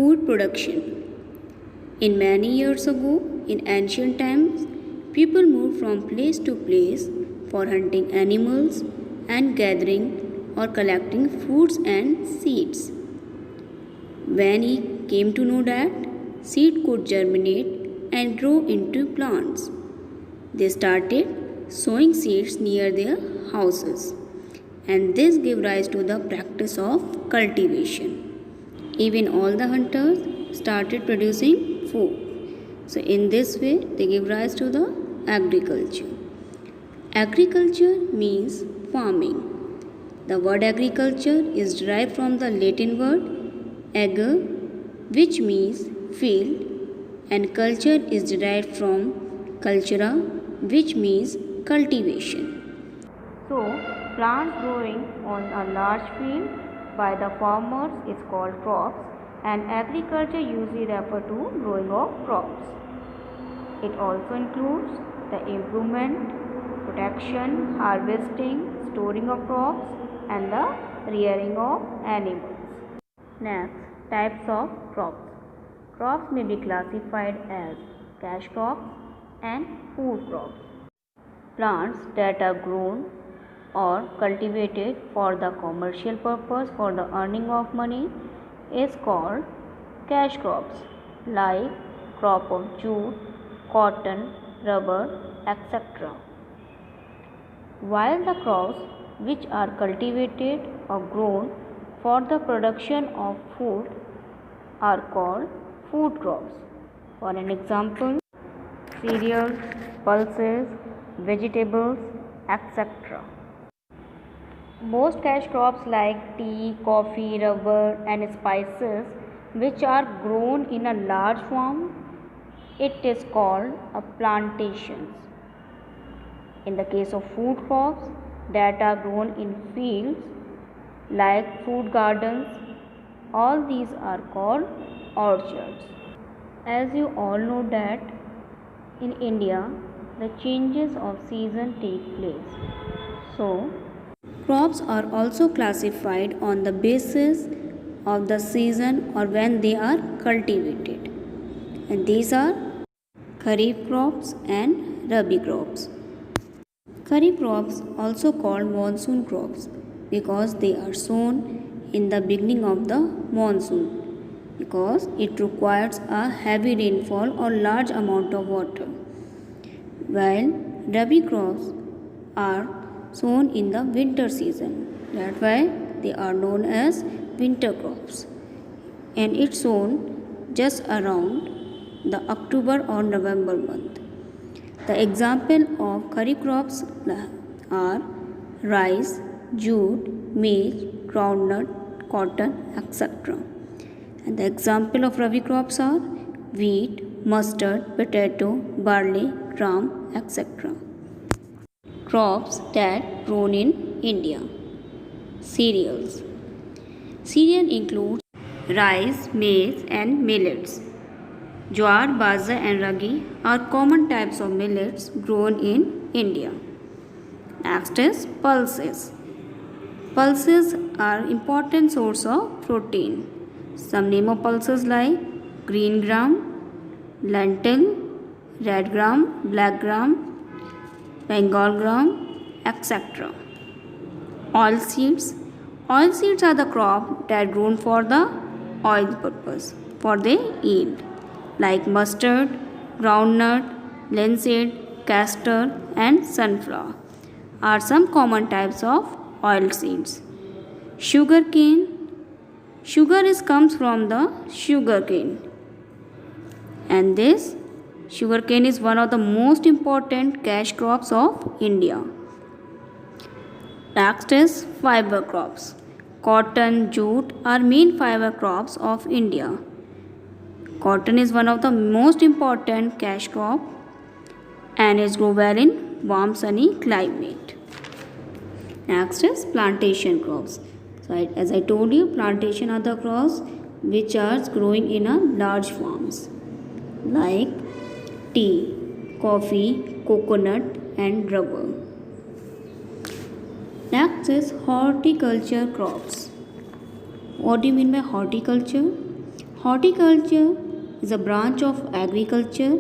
Food production. In many years ago, in ancient times, people moved from place to place for hunting animals and gathering or collecting fruits and seeds. When he came to know that seed could germinate and grow into plants, they started sowing seeds near their houses, and this gave rise to the practice of cultivation. Even all the hunters started producing food. So, in this way, they give rise to the agriculture. Agriculture means farming. The word agriculture is derived from the Latin word ager, which means field, and culture is derived from cultura, which means cultivation. So, plants growing on a large field by the farmers is called crops, and agriculture usually refer to growing of crops. It also includes the improvement, protection, harvesting, storing of crops, and the rearing of animals. Next, types of crops. Crops may be classified as cash crops and food crops. Plants that are grown or cultivated for the commercial purpose for the earning of money is called cash crops, like crop of jute, cotton, rubber, etc. While the crops which are cultivated or grown for the production of food are called food crops. For an example, cereals, pulses, vegetables, etc. Most cash crops like tea, coffee, rubber, and spices, which are grown in a large farm, it is called a plantations. In the case of food crops that are grown in fields like fruit gardens, all these are called orchards. As you all know that in India, the changes of season take place. So, crops are also classified on the basis of the season or when they are cultivated. And these are Kharif crops and Rabi crops. Kharif crops also called monsoon crops because they are sown in the beginning of the monsoon because it requires a heavy rainfall or large amount of water. While Rabi crops are sown in the winter season. That's why they are known as winter crops. And it's sown just around the October or November month. The example of Kharif crops are rice, jute, maize, groundnut, cotton, etc. And the example of Rabi crops are wheat, mustard, potato, barley, gram, etc. Crops that grown in India. Cereals. Cereal includes rice, maize and millets. Jowar, bajra and ragi are common types of millets grown in India. Next is pulses. Pulses are important source of protein. Some name of pulses like green gram, lentil, red gram, black gram, Bengal gram, etc. Oil seeds. Oil seeds are the crop that grown for the oil purpose, for their yield, like mustard, groundnut, linseed, castor, and sunflower are some common types of oil seeds. Sugar cane. Sugar comes from the sugar cane, and this sugarcane is one of the most important cash crops of India. Next is fiber crops. Cotton, jute are main fiber crops of India. Cotton is one of the most important cash crop and is grown well in warm sunny climate. Next is plantation crops. So as I told you, plantation are the crops which are growing in a large farms like tea, coffee, coconut and rubber. Next is horticulture crops. What do you mean by horticulture? Horticulture is a branch of agriculture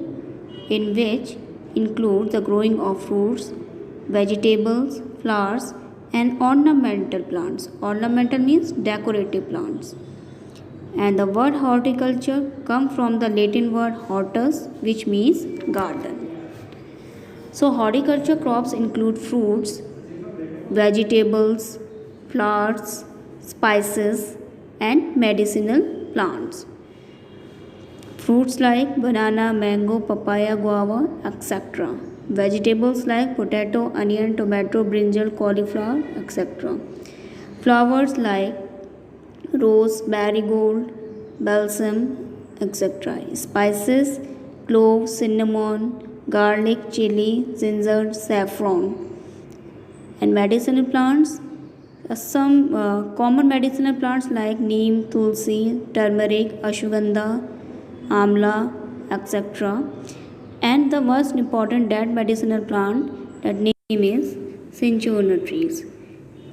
in which includes the growing of fruits, vegetables, flowers, and ornamental plants. Ornamental means decorative plants. And the word horticulture comes from the Latin word hortus, which means garden. So horticulture crops include fruits, vegetables, flowers, spices, and medicinal plants. Fruits like banana, mango, papaya, guava, etc. Vegetables like potato, onion, tomato, brinjal, cauliflower, etc. Flowers like rose, marigold, balsam, etc. Spices, clove, cinnamon, garlic, chili, ginger, saffron. And medicinal plants, some common medicinal plants like neem, tulsi, turmeric, ashwagandha, amla, etc. And the most important that medicinal plant, that name is cinchona trees.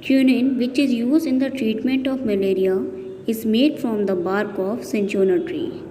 Quinine, which is used in the treatment of malaria, is made from the bark of cinchona tree.